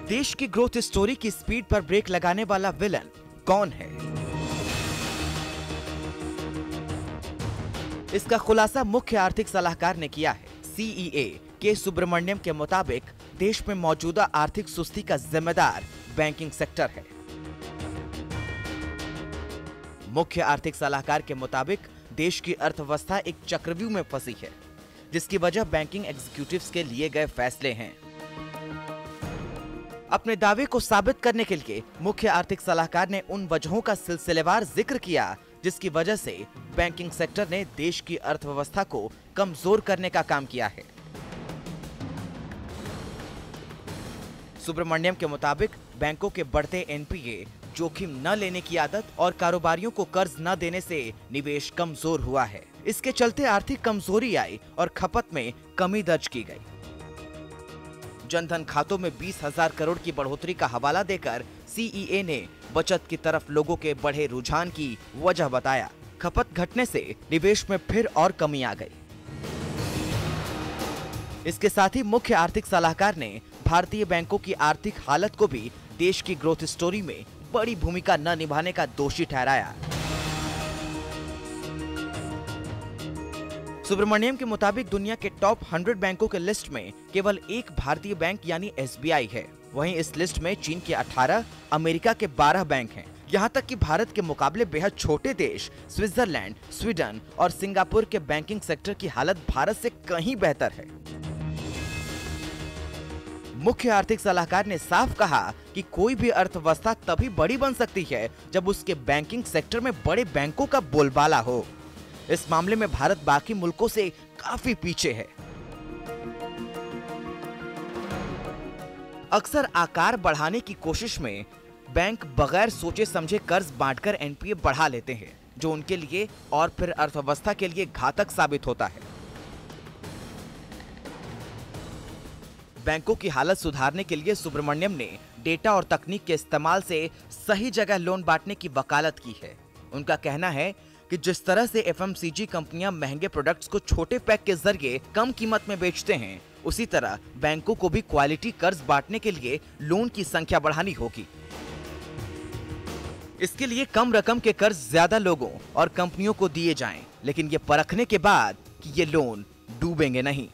देश की growth story की स्पीड पर ब्रेक लगाने वाला विलन कौन है? इसका खुलासा मुख्य आर्थिक सलाहकार ने किया है। सीईए के सुब्रमण्यम के मुताबिक देश में मौजूदा आर्थिक सुस्ती का जिम्मेदार बैंकिंग सेक्टर है। मुख्य आर्थिक सलाहकार के मुताबिक देश की अर्थव्यवस्था एक चक्रव्यूह में फंसी है, जिसकी वजह बैंकिंग एग्जीक्यूटिव्स के लिए गए फैसले हैं। अपने दावे को साबित करने के लिए मुख्य आर्थिक सलाहकार ने उन वजहों का सिलसिलेवार जिक्र किया जिसकी वजह से बैंकिंग सेक्टर ने देश की अर्थव्यवस्था को कमजोर करने का काम किया है। सुब्रमण्यम के मुताबिक बैंकों के बढ़ते एनपीए, जोखिम न लेने की आदत और कारोबारियों को कर्ज न देने से निवेश कमजोर हुआ है। इसके चलते आर्थिक कमजोरी आई और खपत में कमी दर्ज की गई। जनधन खातों में 20,000 करोड़ की बढ़ोतरी का हवाला देकर सीईए ने बचत की तरफ लोगों के बढ़े रुझान की वजह बताया। खपत घटने से निवेश में फिर और कमी आ गई। इसके साथ ही मुख्य आर्थिक सलाहकार ने भारतीय बैंकों की आर्थिक हालत को भी देश की ग्रोथ स्टोरी में बड़ी भूमिका न निभाने का दोषी ठहराया। सुब्रमण्यम के मुताबिक दुनिया के टॉप 100 बैंकों के लिस्ट में केवल एक भारतीय बैंक यानी एसबीआई है। वहीं इस लिस्ट में चीन के 18, अमेरिका के 12 बैंक हैं। यहाँ तक कि भारत के मुकाबले बेहद छोटे देश स्विट्जरलैंड, स्वीडन और सिंगापुर के बैंकिंग सेक्टर की हालत भारत से कहीं बेहतर है। मुख्य आर्थिक सलाहकार ने साफ कहा कि कोई भी अर्थव्यवस्था तभी बड़ी बन सकती है जब उसके बैंकिंग सेक्टर में बड़े बैंकों का बोलबाला हो। इस मामले में भारत बाकी मुल्कों से काफी पीछे है। अक्सर आकार बढ़ाने की कोशिश में बैंक बगैर सोचे समझे कर्ज बांटकर एनपीए बढ़ा लेते हैं, जो उनके लिए और फिर अर्थव्यवस्था के लिए घातक साबित होता है। बैंकों की हालत सुधारने के लिए सुब्रमण्यम ने डेटा और तकनीक के इस्तेमाल से सही जगह लोन बांटने की वकालत की है। उनका कहना है कि जिस तरह से एफएमसीजी कंपनियां महंगे प्रोडक्ट्स को छोटे पैक के जरिए कम कीमत में बेचते हैं, उसी तरह बैंकों को भी क्वालिटी कर्ज बांटने के लिए लोन की संख्या बढ़ानी होगी। इसके लिए कम रकम के कर्ज ज्यादा लोगों और कंपनियों को दिए जाएं, लेकिन ये परखने के बाद कि ये लोन डूबेंगे नहीं।